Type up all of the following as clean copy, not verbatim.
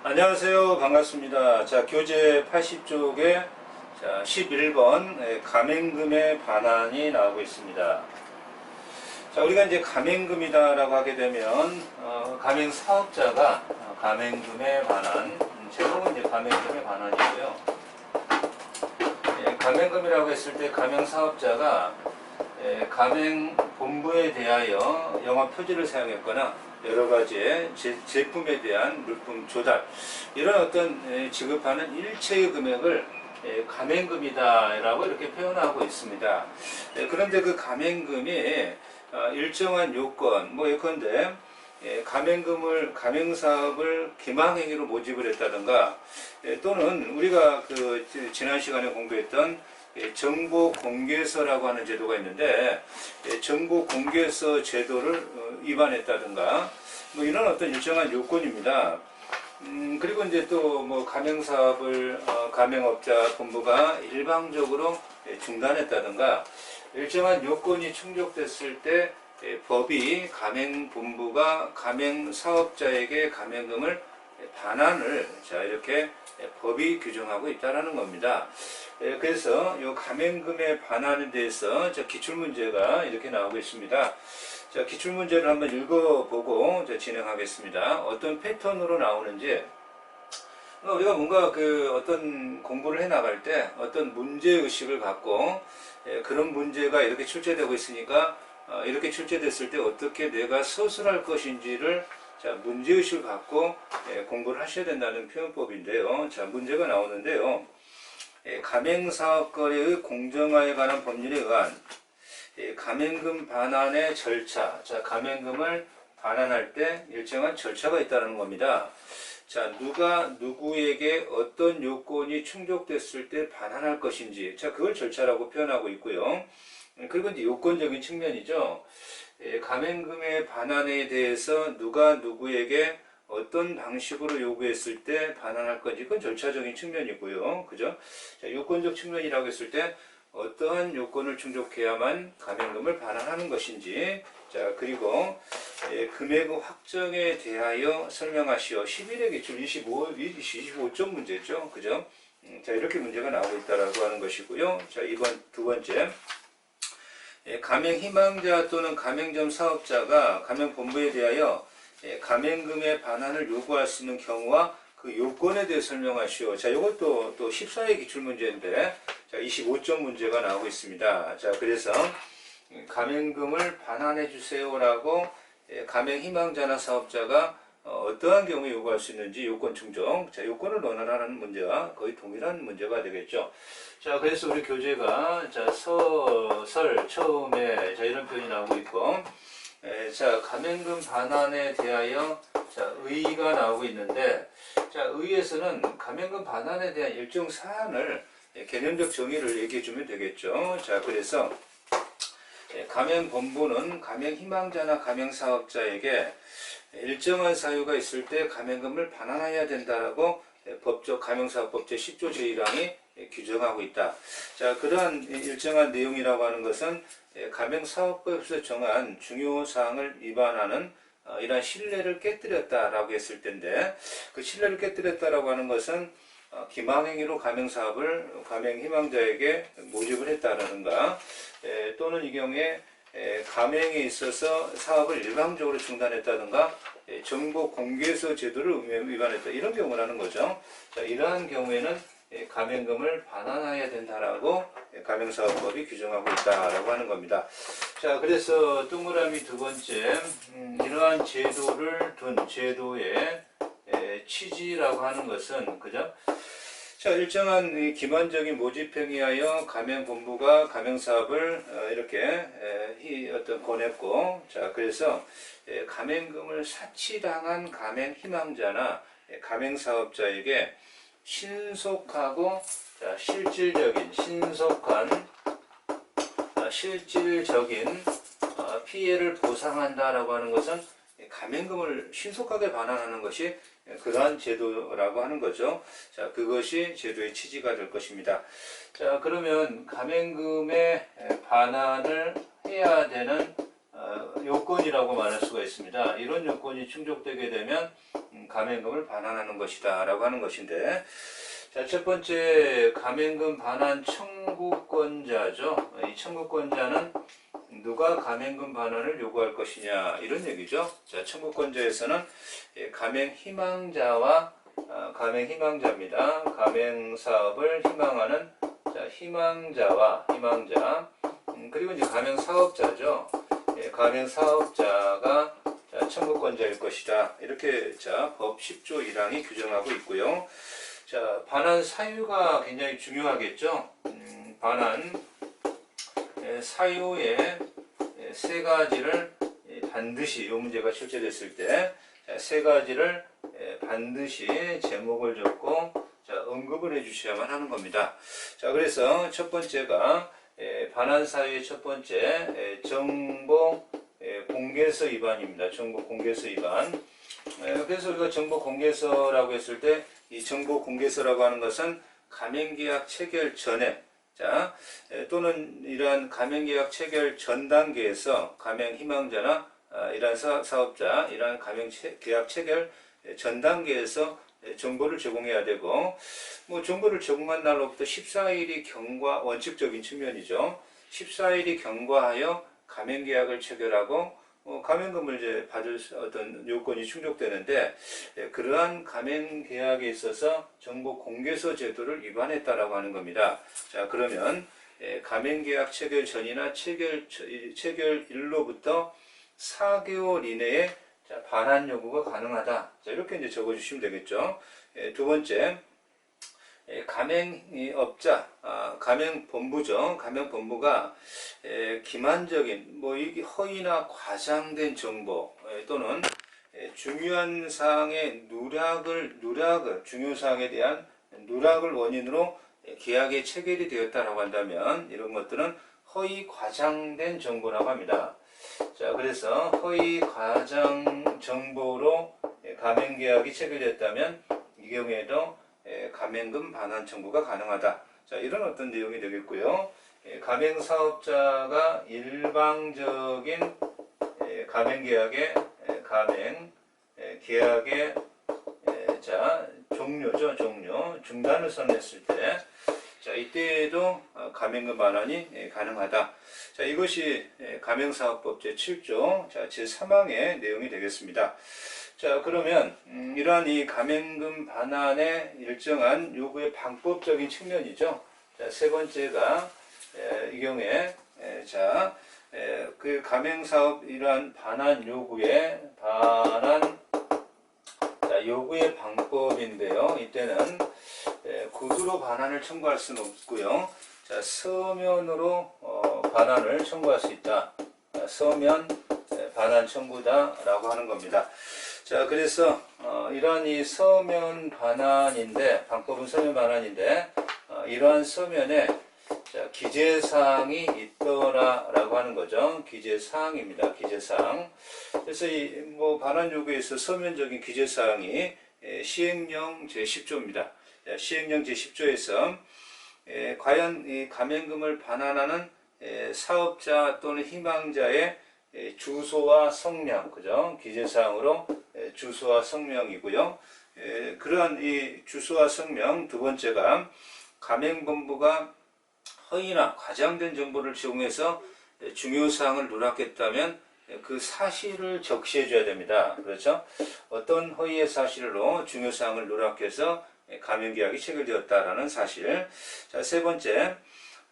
안녕하세요. 반갑습니다. 자, 교재 80쪽에 자, 11번 가맹금의 반환이 나오고 있습니다. 자, 우리가 이제 가맹금이다라고 하게 되면 가맹 사업자가 가맹금의 반환, 제목은 이제 가맹금의 반환이고요. 가맹금이라고 했을 때 가맹 사업자가 가맹 본부에 대하여 영업 표지를 사용했거나 여러 가지의 제품에 대한 물품 조달, 이런 어떤 지급하는 일체의 금액을 가맹금이다라고 이렇게 표현하고 있습니다. 그런데 그 가맹금이 일정한 요건, 예컨대 가맹사업을 기망행위로 모집을 했다든가, 또는 우리가 지난 시간에 공부했던 정보공개서라고 하는 제도가 있는데, 정보공개서 제도를 위반했다든가, 이런 어떤 일정한 요건입니다. 그리고 이제 또 가맹사업을 가맹업자 본부가 일방적으로 중단했다든가, 일정한 요건이 충족됐을 때 법이 가맹본부가 가맹사업자에게 가맹금을 반환을 이렇게 법이 규정하고 있다는 겁니다. 그래서 이 가맹금의 반환에 대해서 기출문제가 이렇게 나오고 있습니다. 자, 기출문제를 한번 읽어보고 진행하겠습니다. 어떤 패턴으로 나오는지, 우리가 뭔가 어떤 공부를 해 나갈 때 어떤 문제의식을 갖고 그런 문제가 이렇게 출제되고 있으니까 이렇게 출제됐을 때 어떻게 내가 서술할 것인지를 문제의식을 갖고 공부를 하셔야 된다는 표현법인데요. 자, 문제가 나오는데요. 가맹사업거래의 공정화에 관한 법률에 의한 가맹금 반환의 절차, 가맹금을 반환할 때 일정한 절차가 있다는 겁니다. 자, 누가 누구에게 어떤 요건이 충족됐을 때 반환할 것인지, 그걸 절차라고 표현하고 있고요. 그리고 이제 요건적인 측면이죠. 가맹금의 반환에 대해서 누가 누구에게 어떤 방식으로 요구했을 때 반환할 건지, 그건 절차적인 측면이고요. 그죠? 자, 요건적 측면이라고 했을 때 어떠한 요건을 충족해야만 가맹금을 반환하는 것인지, 자, 그리고 금액 확정에 대하여 설명하시오. 11회 기출 25점 문제죠. 그죠? 자, 이렇게 문제가 나오고 있다라고 하는 것이고요. 자, 두 번째. 가맹 희망자 또는 가맹점 사업자가 가맹본부에 대하여 가맹금의 반환을 요구할 수 있는 경우와 그 요건에 대해 설명하시오. 자, 이것도 또 14회 기출문제인데, 자, 25점 문제가 나오고 있습니다. 자, 그래서 가맹금을 반환해 주세요라고 가맹 희망자나 사업자가 어떠한 경우에 요구할 수 있는지 요건 충족. 자, 요건을 논하라는 문제와 거의 동일한 문제가 되겠죠. 자, 그래서 우리 교재가 설 처음에 이런 표현이 나오고 있고, 자, 가맹금 반환에 대하여 의의가 나오고 있는데, 자, 의의에서는 가맹금 반환에 대한 일정 사안을 개념적 정의를 얘기해 주면 되겠죠. 자, 그래서 가맹본부는 가맹희망자나 가맹사업자에게 일정한 사유가 있을 때 가맹금을 반환해야 된다라고 가맹사업법 제10조 제1항이 규정하고 있다. 자, 그러한 일정한 내용이라고 하는 것은 가맹사업법에서 정한 중요 사항을 위반하는 이러한 신뢰를 깨뜨렸다라고 했을 텐데, 그 신뢰를 깨뜨렸다라고 하는 것은 기망행위로 가맹사업을 가맹희망자에게 모집을 했다라든가, 또는 이 경우에 가맹에 있어서 사업을 일방적으로 중단했다든가, 정보공개서 제도를 위반했다, 이런 경우라는 거죠. 자, 이러한 경우에는 가맹금을 반환해야 된다라고 가맹사업법이 규정하고 있다라고 하는 겁니다. 자, 그래서 동그라미 두 번째, 이러한 제도를 둔 제도의 취지라고 하는 것은, 그죠? 자, 일정한 기본적인 모집행위에 하여 가맹본부가 가맹사업을 이렇게 권했고, 자, 그래서 가맹금을 사치당한 가맹희망자나 가맹사업자에게 신속하고 실질적인 피해를 보상한다라고 하는 것은 가맹금을 신속하게 반환하는 것이 그러한 제도라고 하는 거죠. 자, 그것이 제도의 취지가 될 것입니다. 자, 그러면 가맹금의 반환을 해야 되는 요건이라고 말할 수가 있습니다. 이런 요건이 충족되게 되면 감행금을 반환하는 것이다 라고 하는 것인데, 자, 첫 번째 감행금 반환 청구권자죠. 이 청구권자는 누가 감행금 반환을 요구할 것이냐 이런 얘기죠. 자, 청구권자에서는 감행 희망자와 감행 희망자입니다. 감행 사업을 희망하는 희망자와 희망자, 그리고 이제 감행 사업자죠. 감행 사업자가 청구권자일 것이다. 이렇게 법 10조 1항이 규정하고 있고요. 자, 반환 사유가 굉장히 중요하겠죠. 반환 사유의 세 가지를 반드시, 이 문제가 출제됐을 때 세 가지를 반드시 제목을 적고 언급을 해주셔야만 하는 겁니다. 자, 그래서 첫 번째가 반환 사유의 첫 번째 정보 공개서 위반입니다. 정보 공개서 위반. 그래서 우리가 정보 공개서라고 했을 때 이 정보 공개서라고 하는 것은 감행계약 체결 전에, 자, 또는 이러한 감행계약 체결 전 단계에서 감행 희망자나 이러한 사업자, 이러한 감행계약 체결 전 단계에서 정보를 제공해야 되고, 뭐 정보를 제공한 날로부터 14일이 경과, 원칙적인 측면이죠. 14일이 경과하여 감행계약을 체결하고 감행금을 이제 받을 어떤 요건이 충족되는데, 그러한 감행계약에 있어서 정보 공개서 제도를 위반했다라고 하는 겁니다. 자, 그러면 감행계약 체결 전이나 체결일로부터 4개월 이내에 반환 요구가 가능하다. 자, 이렇게 이제 적어주시면 되겠죠. 두 번째, 감행업자, 감행본부죠. 감행본부가 기만적인, 이게 허위나 과장된 정보 또는 중요한 사항의 중요 사항에 대한 누락을 원인으로 계약이 체결이 되었다라고 한다면 이런 것들은 허위 과장된 정보라고 합니다. 자, 그래서 허위 과장 정보로 감행계약이 체결됐다면 이 경우에도 감행금 반환 청구가 가능하다. 자, 이런 어떤 내용이 되겠고요. 감행사업자가 일방적인 감행계약의 계약의 종료죠. 중단을 선언했을 때, 자, 이때에도 감행금 반환이 가능하다. 자, 이것이 감행사업법 제7조 제3항의 내용이 되겠습니다. 자, 그러면 이러한 이 감행금 반환의 일정한 요구의 방법적인 측면이죠. 자, 세 번째가 이 경우에 그 감행사업 이러한 반환 요구의 요구의 방법인데요. 이때는 구두로 반환을 청구할 수는 없고요. 자, 서면으로 반환을 청구할 수 있다. 서면 반환 청구다라고 하는 겁니다. 자, 그래서 이러한 이 서면 반환인데, 방법은 서면 반환인데, 이러한 서면에 기재사항이 있더라라고 하는 거죠. 기재사항입니다. 기재사항. 그래서 이 반환 요구에서 서면적인 기재사항이 시행령 제10조입니다. 시행령 제10조에서 과연 이 감행금을 반환하는 사업자 또는 희망자의 주소와 성명, 그죠? 기재사항으로 주소와 성명이고요. 그러한 이 주소와 성명, 두 번째가 감행본부가 허위나 과장된 정보를 제공해서 중요사항을 누락했다면 그 사실을 적시해 줘야 됩니다. 그렇죠? 어떤 허위의 사실로 중요사항을 누락해서 감행계약이 체결되었다라는 사실. 자, 세 번째,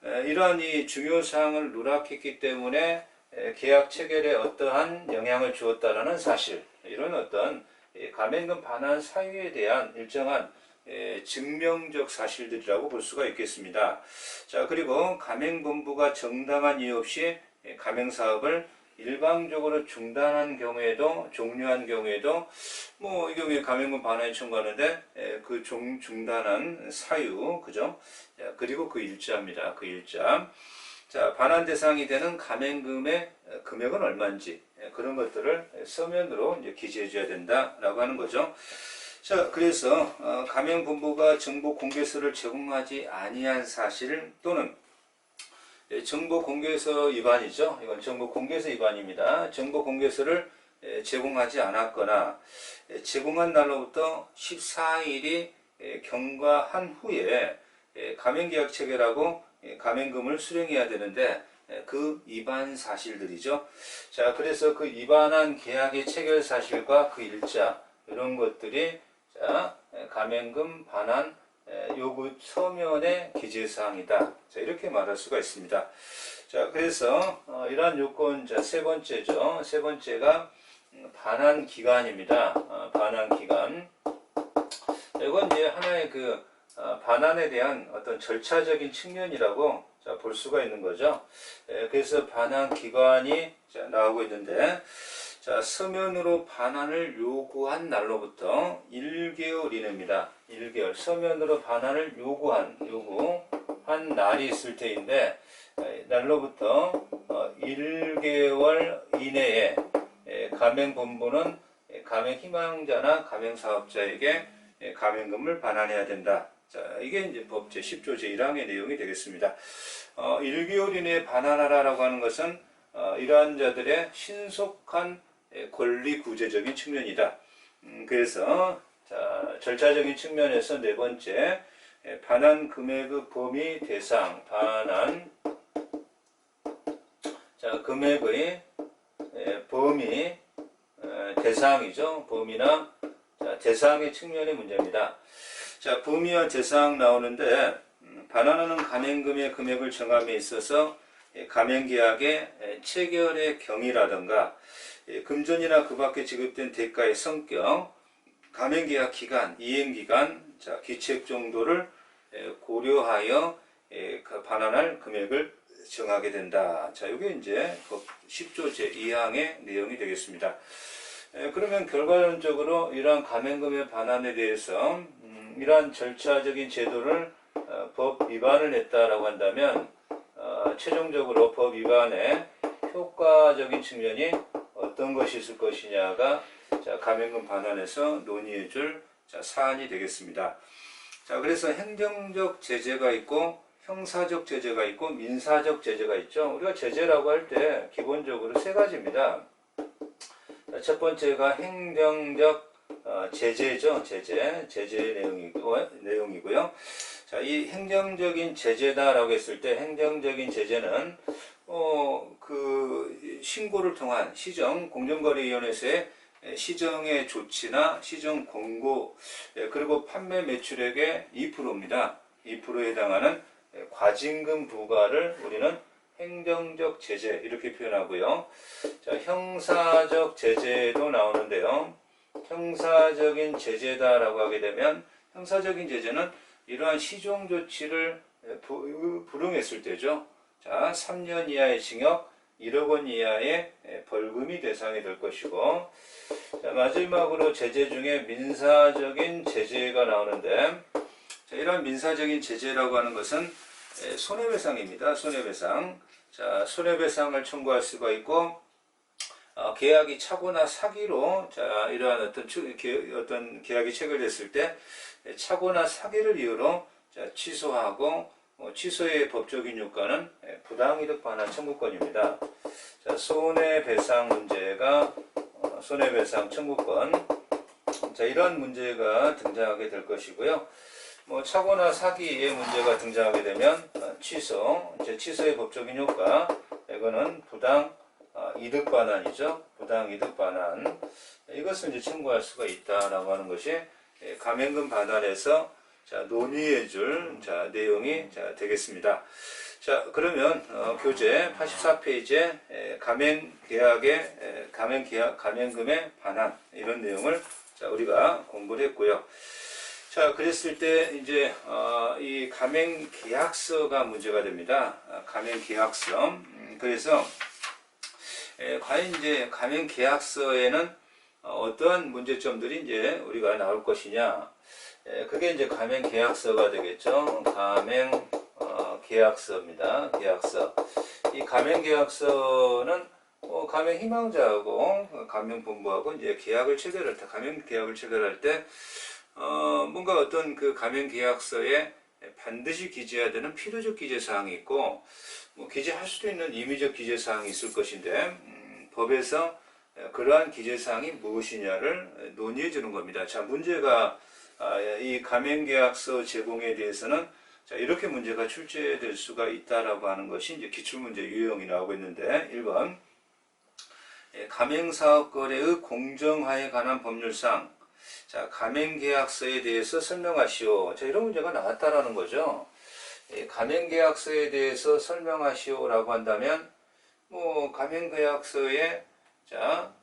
이러한 이 중요사항을 누락했기 때문에 계약 체결에 어떠한 영향을 주었다라는 사실, 이런 어떤 감행금 반환 사유에 대한 일정한 증명적 사실들이라고 볼 수가 있겠습니다. 자, 그리고 감행본부가 정당한 이유 없이 감행사업을 일방적으로 중단한 경우에도, 종료한 경우에도 이 경우에 감행금 반환을 청구하는데 그 중단한 사유, 그죠? 자, 그리고 그 일자입니다. 그 일자. 자, 반환 대상이 되는 감행금의 금액은 얼마인지 그런 것들을 서면으로 이제 기재해 줘야 된다라고 하는 거죠. 자, 그래서 감행본부가 정보 공개서를 제공하지 아니한 사실 또는 정보 공개서 위반이죠. 이건 정보 공개서 위반입니다. 정보 공개서를 제공하지 않았거나 제공한 날로부터 14일이 경과한 후에 가맹계약 체결하고 가맹금을 수령해야 되는데 그 위반 사실들이죠. 자, 그래서 그 위반한 계약의 체결 사실과 그 일자 이런 것들이 자, 가맹금 반환 요구 서면의 기재사항이다. 자, 이렇게 말할 수가 있습니다. 자, 그래서 이러한 요건 자, 세 번째죠. 세 번째가 반환 기간입니다. 반환 기간. 이건 이제 하나의 그 반환에 대한 어떤 절차적인 측면이라고 자, 볼 수가 있는 거죠. 그래서 반환 기간이 자, 나오고 있는데, 자, 서면으로 반환을 요구한 날로부터 1개월 이내입니다. 1개월. 서면으로 반환을 요구한 날이 있을 때인데, 날로부터 1개월 이내에 가맹본부는 가맹희망자나 가맹사업자에게 가맹금을 반환해야 된다. 자, 이게 이제 법 제10조 제1항의 내용이 되겠습니다. 1개월 이내에 반환하라라고 하는 것은 이러한 자들의 신속한 권리 구제적인 측면이다. 그래서 자, 절차적인 측면에서 네 번째 반환 금액의 범위 대상 반환 자, 금액의 범위 대상이죠. 범위나 자, 대상의 측면의 문제입니다. 자, 범위와 대상 나오는데 반환하는 가맹금의 금액을 정함에 있어서 가맹계약의 체결의 경위라든가 금전이나 그 밖에 지급된 대가의 성격, 가맹계약 기간, 이행기간, 자, 기책 정도를 고려하여 반환할 금액을 정하게 된다. 자, 이게 이제 법 10조 제2항의 내용이 되겠습니다. 그러면 결과론적으로 이러한 가맹금의 반환에 대해서 이러한 절차적인 제도를 법 위반을 했다라고 한다면 최종적으로 법 위반의 효과적인 측면이 어떤 것이 있을 것이냐가 자, 가맹금 반환에서 논의해줄 사안이 되겠습니다. 자, 그래서 행정적 제재가 있고 형사적 제재가 있고 민사적 제재가 있죠. 우리가 제재라고 할 때 기본적으로 세 가지입니다. 자, 첫 번째가 행정적 제재죠. 제재 내용이고요. 자, 이 행정적인 제재다라고 했을 때 행정적인 제재는 그 신고를 통한 공정거래위원회에서의 시정의 조치나 시정 공고 그리고 판매 매출액의 2%입니다. 2%에 해당하는 과징금 부과를 우리는 행정적 제재 이렇게 표현하고요. 자, 형사적 제재도 나오는데요. 형사적인 제재다라고 하게 되면 형사적인 제재는 이러한 시정 조치를 불응했을 때죠. 자, 3년 이하의 징역, 1억 원 이하의 벌금이 대상이 될 것이고, 자, 마지막으로 제재 중에 민사적인 제재가 나오는데, 자, 이러한 민사적인 제재라고 하는 것은 손해배상입니다. 손해배상. 자, 손해배상을 청구할 수가 있고, 계약이 착오나 사기로 자, 이러한 어떤 계약이 체결됐을 때 착오나 사기를 이유로 자, 취소하고 취소의 법적인 요건은 부당이득 반환 청구권입니다. 자, 손해배상 문제가 손해배상 청구권. 자, 이런 문제가 등장하게 될 것이고요. 착오나 사기의 문제가 등장하게 되면 취소의 법적인 효과, 이거는 부당 이득 반환이죠. 부당 이득 반환. 이것을 이제 청구할 수가 있다라고 하는 것이 가맹금 반환에서 자, 논의해줄 자, 내용이 자, 되겠습니다. 자, 그러면 교재 84페이지에 가맹금의 반환 이런 내용을 자, 우리가 공부를 했고요. 자, 그랬을 때 이제 이 가맹계약서가 문제가 됩니다. 가맹계약서. 그래서 과연 이제 계약서에는 어떠한 문제점들이 이제 우리가 나올 것이냐. 그게 이제 계약서가 되겠죠. 계약서입니다. 계약서. 이 계약서는 가맹희망자하고 가맹본부하고 이제 가맹계약을 체결할 때 뭔가 어떤 그 가맹계약서에 반드시 기재해야 되는 필요적 기재사항이 있고 뭐 기재할 수도 있는 임의적 기재사항이 있을 것인데 법에서 그러한 기재사항이 무엇이냐를 논의해 주는 겁니다. 자, 문제가 이 가맹계약서 제공에 대해서는 자, 이렇게 문제가 출제될 수가 있다라고 하는 것이 이제 기출문제 유형이 나오고 있는데 1번 가맹사업거래의 공정화에 관한 법률상 자, 가맹계약서에 대해서 설명하시오. 자, 이런 문제가 나왔다라는 거죠. 가맹계약서에 대해서 설명하시오라고 한다면 뭐 가맹계약서에 자,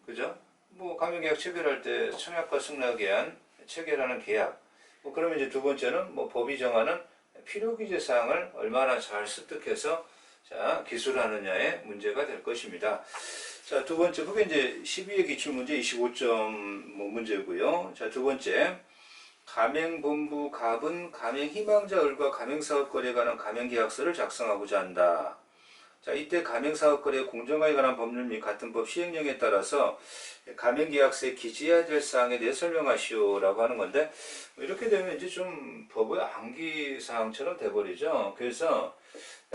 그죠? 뭐 가맹계약 체결할 때 청약과 승낙에 의한 체결하는 계약. 뭐 그러면 이제 두 번째는 뭐 법이 정하는 필요기재사항을 얼마나 잘 습득해서 자, 기술하느냐의 문제가 될 것입니다. 자, 두 번째, 그게 이제 12회 기출문제 25점 문제고요. 자, 두 번째, 가맹본부 갑은 가맹희망자을과 가맹사업거래에 관한 가맹계약서를 작성하고자 한다. 자, 이때 가맹사업거래 공정화에 관한 법률 및 같은 법 시행령에 따라서 가맹계약서에 기재해야 될 사항에 대해 설명하시오라고 하는 건데 이렇게 되면 이제 좀 법의 암기사항처럼 돼버리죠. 그래서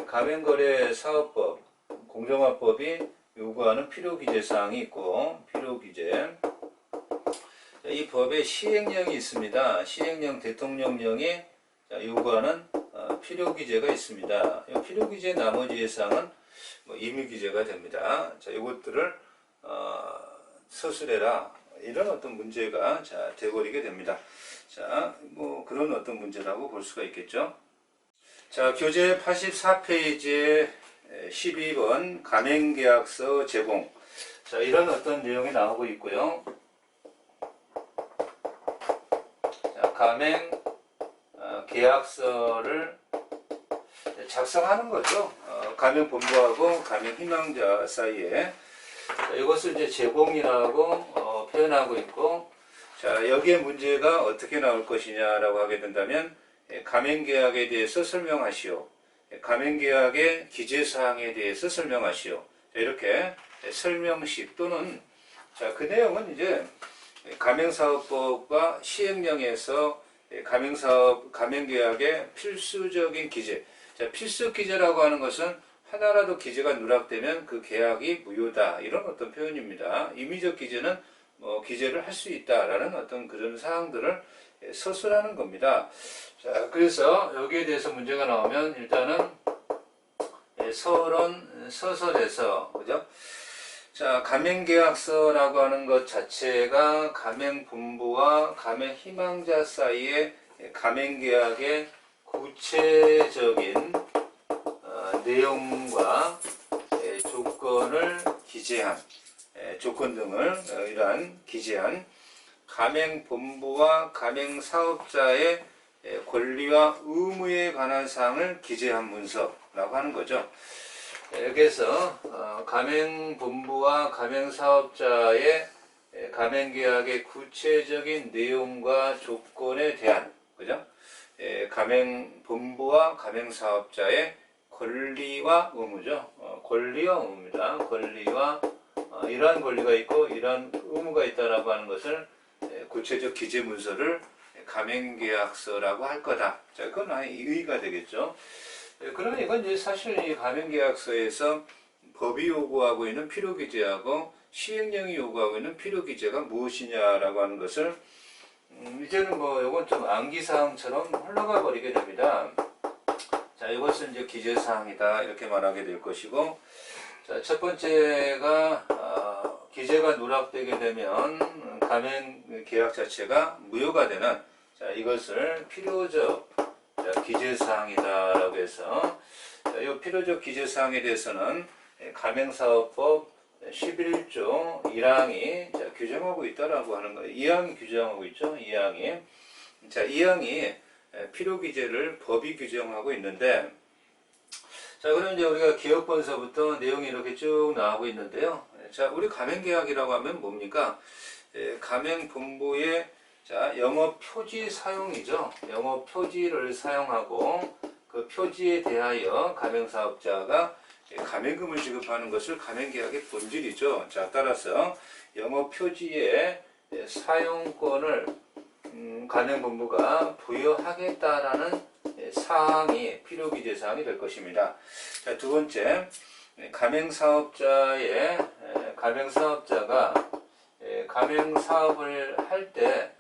가맹거래사업법, 공정화법이 요구하는 필요기재사항이 있고 필요기재 이 법에 시행령이 있습니다. 시행령 대통령령이 요구하는 필요기재가 있습니다. 이 필요기재 나머지 사항은 뭐 임의기재가 됩니다. 자, 이것들을 서술해라 이런 어떤 문제가 자 돼버리게 됩니다. 자, 뭐 그런 어떤 문제라고 볼 수가 있겠죠. 자, 교재 84페이지에 12번 가맹계약서 제공. 자, 이런 어떤 내용이 나오고 있고요. 자, 계약서를 작성하는 거죠. 가맹본부하고 가맹희망자 사이에. 자, 이것을 이제 제공이라고 표현하고 있고, 자, 여기에 문제가 어떻게 나올 것이냐라고 하게 된다면, 가맹계약에 대해서 설명하시오. 가맹계약의 기재사항에 대해서 설명하시오. 이렇게 설명식 또는 자, 그 내용은 이제 가맹사업법과 시행령에서 가맹계약의 필수적인 기재. 자, 필수 기재라고 하는 것은 하나라도 기재가 누락되면 그 계약이 무효다. 이런 어떤 표현입니다. 임의적 기재는 뭐 기재를 할 수 있다라는 어떤 그런 사항들을 서술하는 겁니다. 자, 그래서 여기에 대해서 문제가 나오면 일단은 서설에서 그죠? 자, 가맹계약서라고 하는 것 자체가 가맹본부와 가맹희망자 사이의 가맹계약의 구체적인 내용과 조건을 기재한 조건 등을 이러한 기재한 가맹본부와 가맹사업자의 권리와 의무에 관한 사항을 기재한 문서라고 하는 거죠. 여기서 가맹본부와 가맹사업자의 가맹계약의 구체적인 내용과 조건에 대한 그죠? 가맹본부와 가맹사업자의 권리와 의무죠. 권리와 의무입니다. 권리와 이러한 권리가 있고 이러한 의무가 있다라고 하는 것을 구체적 기재 문서를 가맹계약서라고 할 거다. 자, 그건 아예 의의가 되겠죠. 그러면 이건 이제 사실 이 가맹계약서에서 법이 요구하고 있는 필요기재하고 시행령이 요구하고 있는 필요기재가 무엇이냐라고 하는 것을 이제는 뭐 이건 좀 암기사항처럼 흘러가 버리게 됩니다. 자, 이것은 이제 기재사항이다 이렇게 말하게 될 것이고, 자, 첫 번째가 기재가 누락되게 되면 가맹계약 자체가 무효가 되는 자, 이것을 필요적 기재사항이다라고 해서 자, 이 필요적 기재사항에 대해서는 가맹사업법 11조 1항이 자, 규정하고 있다라고 하는 거예요. 2항이 규정하고 있죠. 2항이. 자, 2항이 필요기재를 법이 규정하고 있는데, 자, 그럼 이제 우리가 기업본서부터 내용이 이렇게 쭉 나오고 있는데요. 자, 우리 가맹계약이라고 하면 뭡니까? 가맹본부의 자, 영업 표지 사용이죠. 영업 표지를 사용하고 그 표지에 대하여 가맹사업자가 가맹금을 지급하는 것을 가맹계약의 본질이죠. 자, 따라서 영업 표지의 사용권을 가맹본부가 부여하겠다라는 사항이 필요기재 사항이 될 것입니다. 자, 두 번째, 가맹사업자가 가맹사업을 할 때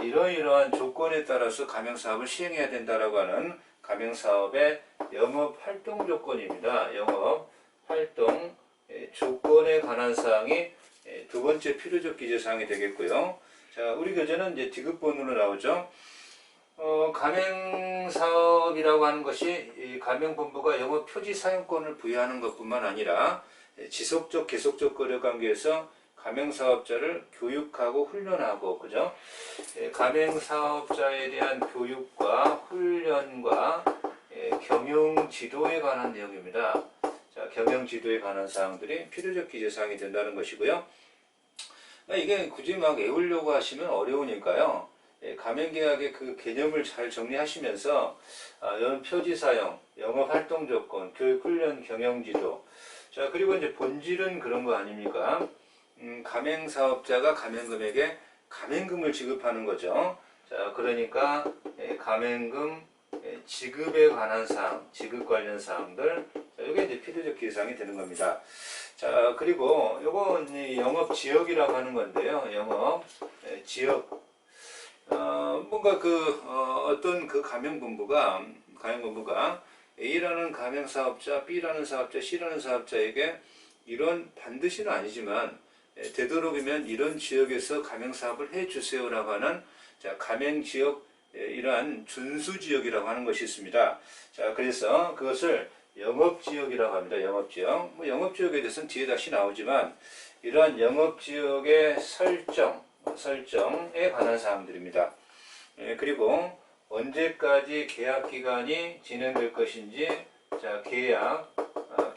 이러이러한 조건에 따라서 가맹사업을 시행해야 된다라고 하는 가맹사업의 영업활동 조건입니다. 영업활동 조건에 관한 사항이 두 번째 필요적 기재 사항이 되겠고요. 자, 우리 교재는 이제 디귿번으로 나오죠. 가맹사업이라고 하는 것이 이 가맹본부가 영업 표지 사용권을 부여하는 것뿐만 아니라 지속적 계속적 거래 관계에서 가맹사업자를 교육하고 훈련하고, 그죠? 가맹사업자에 대한 교육과 훈련과 경영 지도에 관한 내용입니다. 자, 경영 지도에 관한 사항들이 필요적 기재 사항이 된다는 것이고요. 이게 굳이 막 외우려고 하시면 어려우니까요. 가맹계약의 그 개념을 잘 정리하시면서 이런 표지 사용, 영업 활동 조건, 교육 훈련, 경영 지도. 자, 그리고 이제 본질은 그런 거 아닙니까? 가맹사업자가 가맹금에게 가맹금을 지급하는 거죠. 자, 그러니까 가맹금 지급에 관한 사항, 지급 관련 사항들, 이게 이제 필요적 기사항이 되는 겁니다. 자, 그리고 요건 영업 지역이라고 하는 건데요. 영업 지역. 뭔가 어떤 그 가맹본부가 A라는 가맹사업자, B라는 사업자, C라는 사업자에게 이런 반드시는 아니지만 되도록이면 이런 지역에서 가맹사업을 해주세요라고 하는 가맹지역, 이러한 준수지역이라고 하는 것이 있습니다. 자, 그래서 그것을 영업지역이라고 합니다. 영업지역. 영업지역에 대해서는 뒤에 다시 나오지만 이러한 영업지역의 설정에 관한 사항들입니다. 그리고 언제까지 계약 기간이 진행될 것인지, 자, 계약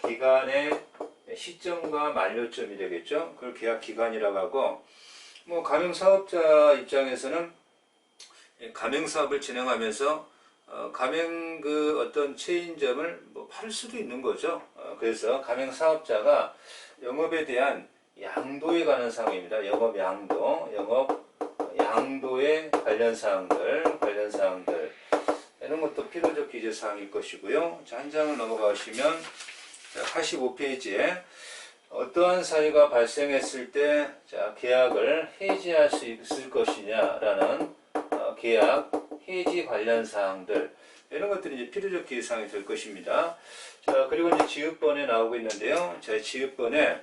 기간의 시점과 만료점이 되겠죠. 그걸 계약 기간이라고 하고, 가맹사업자 입장에서는 가맹사업을 진행하면서 가맹 어떤 체인점을 팔 수도 있는 거죠. 그래서 가맹사업자가 영업에 대한 양도에 관한 사항입니다. 영업 양도에 관련 사항들 이런 것도 필요적 기재 사항일 것이고요. 자, 한 장을 넘어가시면 85페이지에 어떠한 사유가 발생했을 때 계약을 해지할 수 있을 것이냐라는 계약 해지 관련 사항들, 이런 것들이 이제 필요적 기재 사항이 될 것입니다. 자, 그리고 이제 지읒번에 나오고 있는데요. 자, 지읒번에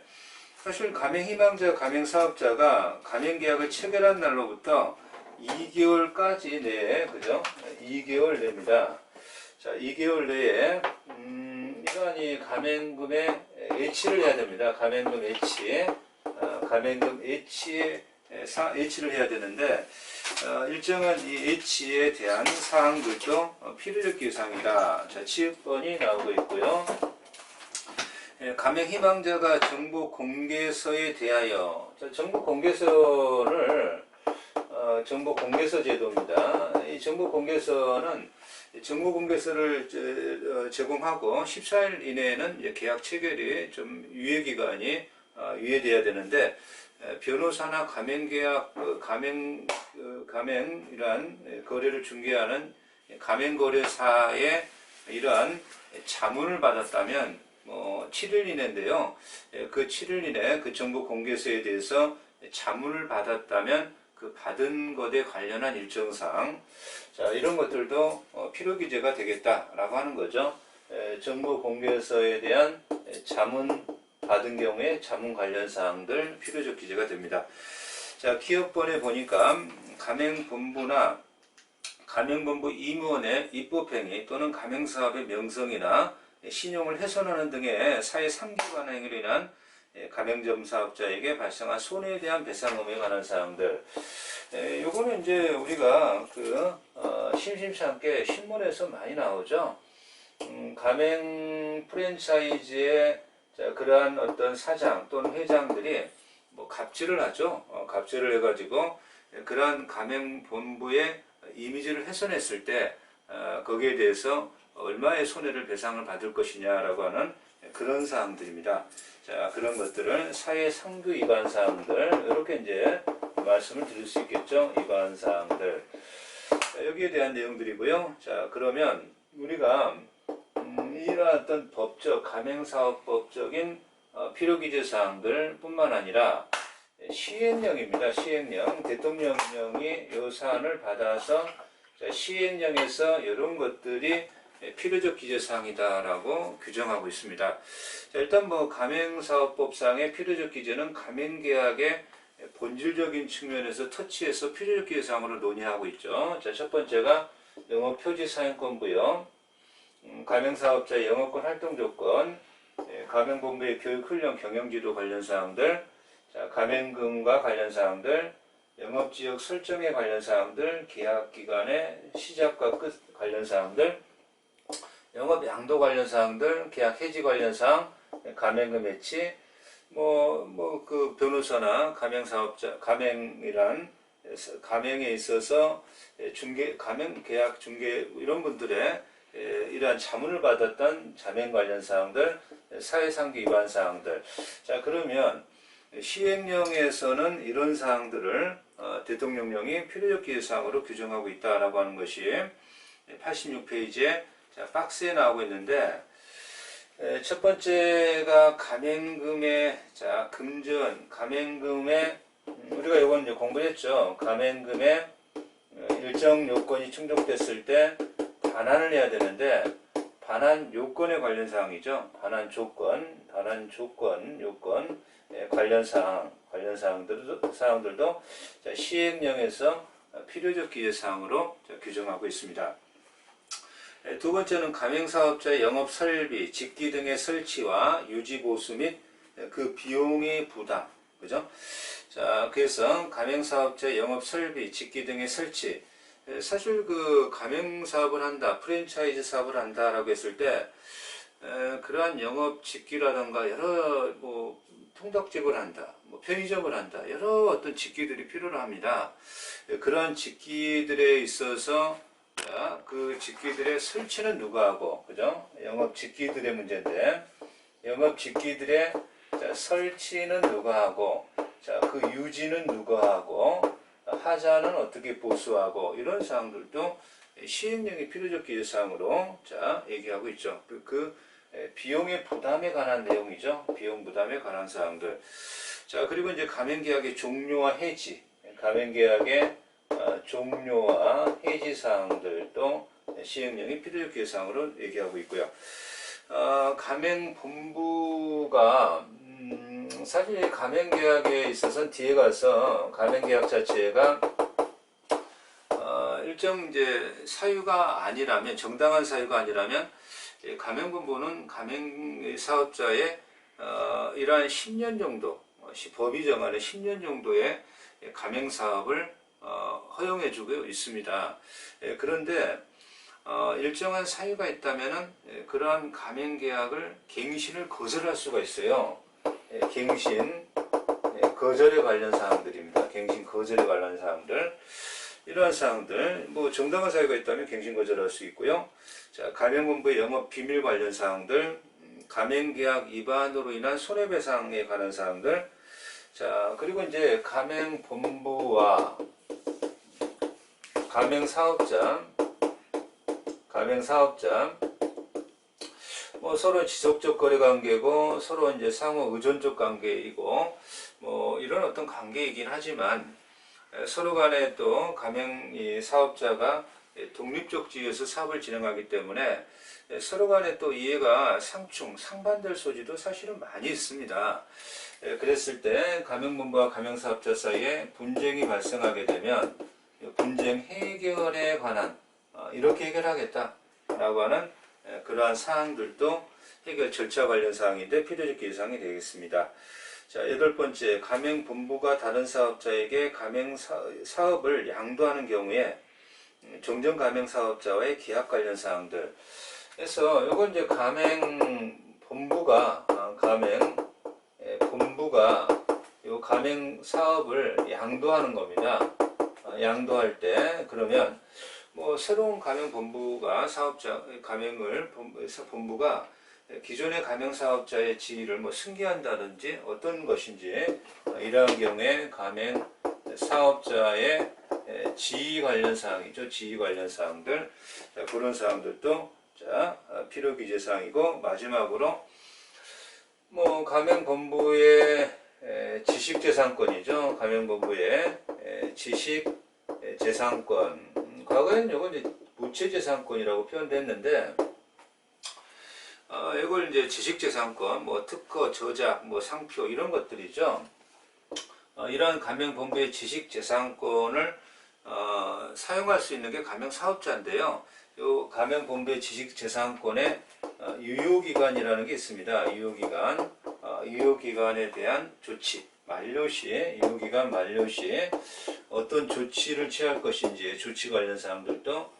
사실 가맹희망자, 가맹사업자가 가맹계약을 체결한 날로부터 2개월까지 내에, 그죠? 2개월 내입니다. 자, 2개월 내에 이러한 이 가맹금의 예치를 해야 됩니다. 가맹금 예치, 예치를 해야 되는데 일정한 이 예치에 대한 사항들도 필요적 기사항이다. 자, 지읒번이 나오고 있고요. 가맹희망자가 정보 공개서에 대하여, 정보 공개서를 정보 공개서 제도입니다. 이 정보 공개서는 정보 공개서를 제공하고 14일 이내에는 계약 체결이 좀 유예기간이 유예돼야 되는데, 변호사나 가맹계약, 가맹이란 거래를 중개하는 가맹거래사에 이러한 자문을 받았다면 7일 이내인데요. 그 7일 이내 그 정보 공개서에 대해서 자문을 받았다면 그 받은 것에 관련한 일정사항, 자, 이런 것들도 필요기재가 되겠다라고 하는 거죠. 정보 공개서에 대한 자문 받은 경우에 자문 관련 사항들 필요적 기재가 됩니다. 자, 기업번에 보니까 가맹본부나 가맹본부 임원의 입법행위 또는 가맹사업의 명성이나 신용을 훼손하는 등의 사회 상기관 행위로 인한 가맹점 사업자에게 발생한 손해에 대한 배상 의무에 관한 사항들. 요거는 이제 우리가 심심치 않게 신문에서 많이 나오죠. 가맹 프랜차이즈의 그러한 어떤 사장 또는 회장들이 갑질을 하죠. 갑질을 해가지고 그러한 가맹본부의 이미지를 훼손했을 때 거기에 대해서 얼마의 손해를 배상을 받을 것이냐라고 하는 그런 사항들입니다. 자, 그런 것들을 사회 상규 위반 사항들, 이렇게 이제 말씀을 드릴 수 있겠죠. 위반 사항들. 여기에 대한 내용들이고요. 자, 그러면 우리가 이러한 어떤 법적, 가맹사업법적인 필요기재 사항들 뿐만 아니라 시행령입니다. 시행령. 대통령령이 이 사안을 받아서 시행령에서 이런 것들이 필요적 기재사항이다라고 규정하고 있습니다. 자, 일단 뭐 가맹사업법상의 필요적 기재는 가맹계약의 본질적인 측면에서 터치해서 필요적 기재사항으로 논의하고 있죠. 자, 첫 번째가 영업표지사용권부요. 가맹사업자의 영업권 활동조건, 가맹본부의 교육훈련 경영지도 관련 사항들, 자, 가맹금과 관련 사항들, 영업지역 설정에 관련 사항들, 계약기간의 시작과 끝 관련 사항들, 영업양도 관련 사항들, 계약 해지 관련 사항, 가맹금 해지, 그 변호사나 가맹사업자, 가맹에 있어서 가맹 계약 중개 이런 분들의 이러한 자문을 받았던 자맹 관련 사항들, 사회상규 위반 사항들. 자, 그러면 시행령에서는 이런 사항들을 대통령령이 필요적 기재사항으로 규정하고 있다라고 하는 것이 86페이지에 박스에 나오고 있는데, 첫 번째가 가맹금의 금전, 가맹금의 우리가 이건 이제 공부했죠. 가맹금의 일정 요건이 충족됐을 때 반환을 해야 되는데, 반환 요건에 관련 사항이죠. 반환 조건, 요건 관련 사항들도 시행령에서 필요적 기재 사항으로 규정하고 있습니다. 두 번째는 가맹사업자의 영업 설비, 직기 등의 설치와 유지 보수 및 그 비용의 부담, 그죠? 자, 그래서 가맹사업자의 영업 설비, 직기 등의 설치. 사실 그 가맹사업을 한다, 프랜차이즈 사업을 한다라고 했을 때 그러한 영업 직기라든가 여러 통닭집을 한다, 편의점을 한다, 여러 어떤 직기들이 필요로 합니다. 그러한 직기들에 있어서 그 직기들의 설치는 누가 하고, 그죠? 영업 직기들의 문제인데, 영업 직기들의 설치는 누가 하고, 그 유지는 누가 하고, 하자는 어떻게 보수하고, 이런 사항들도 시행령의 필요적 기재사항으로 얘기하고 있죠. 그 비용의 부담에 관한 내용이죠. 비용 부담에 관한 사항들. 자, 그리고 이제 가맹계약의 종료와 해지, 가맹계약의 종료와 해지 사항들도 시행령이 필요적 기재사항으로 얘기하고 있고요. 가맹본부가 사실 가맹계약에 있어서는 뒤에 가서 가맹계약 자체가 일정 이제 사유가 아니라면, 정당한 사유가 아니라면 가맹본부는 가맹사업자의 이러한 10년 정도, 법이 정하는 10년 정도의 가맹사업을 허용해주고 있습니다. 그런데 일정한 사유가 있다면은 그러한 가맹계약을 갱신을 거절할 수가 있어요. 갱신 거절에 관련 사항들입니다. 갱신 거절에 관련 사항들. 이러한 사항들, 정당한 사유가 있다면 갱신 거절할 수 있고요. 자, 가맹본부의 영업 비밀 관련 사항들, 가맹계약 위반으로 인한 손해배상에 관한 사항들. 자, 그리고 이제 가맹본부와 가맹사업자 서로 지속적 거래 관계고, 서로 이제 상호 의존적 관계이고, 이런 어떤 관계이긴 하지만 서로 간에 또 가맹 사업자가 독립적 지위에서 사업을 진행하기 때문에 서로 간에 또 이해가 상반될 소지도 사실은 많이 있습니다. 그랬을 때 가맹본부와 가맹사업자 사이에 분쟁이 발생하게 되면 분쟁 해결에 관한 이렇게 해결하겠다라고 하는 그러한 사항들도 해결 절차 관련 사항인데 필요적 기재사항이 되겠습니다. 자, 8번째, 가맹본부가 다른 사업자에게 가맹사업을 양도하는 경우에 정전가맹사업자와의 계약 관련 사항들. 그래서 이건 이제 가맹본부가 이 가맹사업을 양도하는 겁니다. 양도할 때 그러면 새로운 가맹본부가 본부가 기존의 가맹사업자의 지위를 승계한다든지 어떤 것인지 이러한 경우에 사업자의 지위 관련 사항이죠. 지위 관련 사항들. 자, 그런 사항들도 자, 필요 기재 사항이고, 마지막으로 뭐 가맹본부의 지식재산권이죠. 가맹본부의 지식재산권. 과거에는 이건 이제 무체재산권이라고 표현됐는데, 이걸 이제 지식재산권, 뭐 특허, 저작, 뭐 상표 이런 것들이죠. 이러한 가맹본부의 지식재산권을 사용할 수 있는 게 가맹사업자인데요. 이 가맹본부의 지식재산권의 유효기간이라는 게 있습니다. 유효기간, 유효기간에 대한 조치, 유효기간 만료 시 어떤 조치를 취할 것인지 조치 관련 사항들도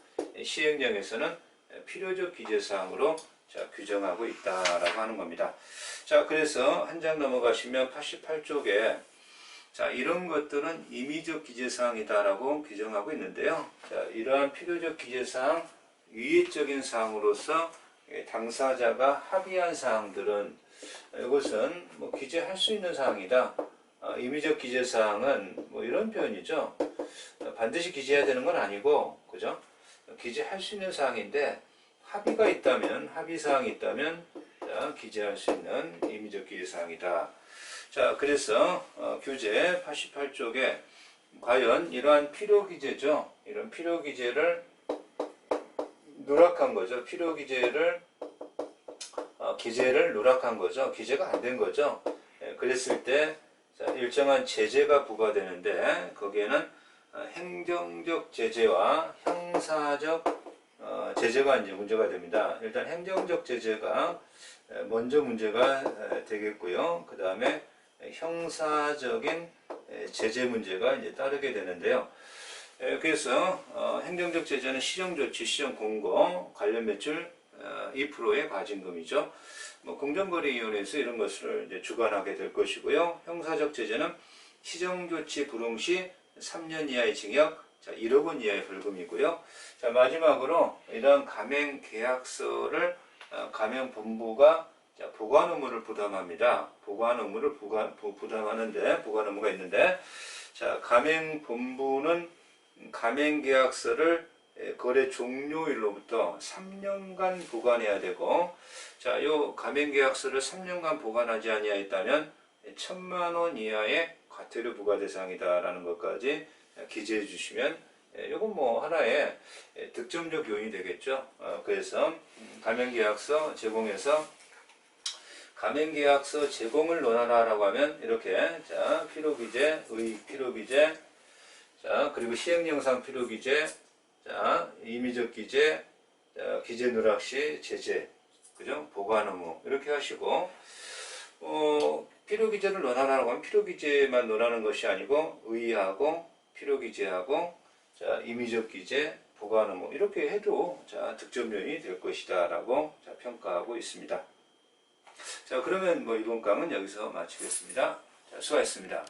시행령에서는 필요적 기재사항으로 자, 규정하고 있다라고 하는 겁니다. 자, 그래서 한 장 넘어가시면 88쪽에 자, 이런 것들은 임의적 기재사항이다라고 규정하고 있는데요. 자, 이러한 필요적 기재사항, 위의적인 사항으로서 당사자가 합의한 사항들은 이것은 뭐 기재할 수 있는 사항이다. 임의적 기재사항은 뭐 이런 표현이죠. 반드시 기재해야 되는 건 아니고, 그죠? 기재할 수 있는 사항인데, 합의가 있다면, 합의사항이 있다면, 자, 기재할 수 있는 임의적 기재사항이다. 자, 그래서 교재 88쪽에 과연 이러한 필요기재죠. 이런 필요기재를 누락한 거죠. 필요기재를 기재를 누락한 거죠. 기재가 안 된 거죠. 그랬을 때 자, 일정한 제재가 부과되는데 거기에는 행정적 제재와 형사적 제재가 이제 문제가 됩니다. 일단 행정적 제재가 먼저 문제가 되겠고요. 그 다음에 형사적인 제재 문제가 이제 따르게 되는데요. 그래서 행정적 제재는 시정조치, 시정공고, 관련 매출 2%의 과징금이죠. 뭐 공정거래위원회에서 이런 것을 이제 주관하게 될 것이고요. 형사적 제재는 시정조치 불응 시 3년 이하의 징역, 자, 1억 원 이하의 벌금이고요. 자, 마지막으로 이러한 가맹계약서를 가맹본부가 자, 보관 의무를 부담합니다. 보관 의무를 부담하는데 보관 의무가 있는데, 자, 가맹본부는 가맹계약서를 거래 종료일로부터 3년간 보관해야 되고, 자, 요 가맹계약서를 3년간 보관하지 아니하였다면 1,000만 원 이하의 과태료 부과 대상이다라는 것까지 기재해 주시면 이건 뭐 하나의 득점적 요인이 되겠죠. 그래서 가맹계약서 제공해서 가맹계약서 제공을 논하라라고 하면 이렇게 자, 필요기재, 필요기재, 자, 그리고 시행령상 필요기재, 자, 임의적 기재, 자, 기재 누락 시 제재, 그죠? 보관 의무 이렇게 하시고 필요기재를 논하라고 하면 필요기재만 논하는 것이 아니고 의의하고 필요기재하고 자, 임의적 기재, 보관 의무 이렇게 해도 자, 득점 요인이 될 것이다라고 자, 평가하고 있습니다. 자, 그러면 뭐 이번 강은 여기서 마치겠습니다. 자, 수고하셨습니다.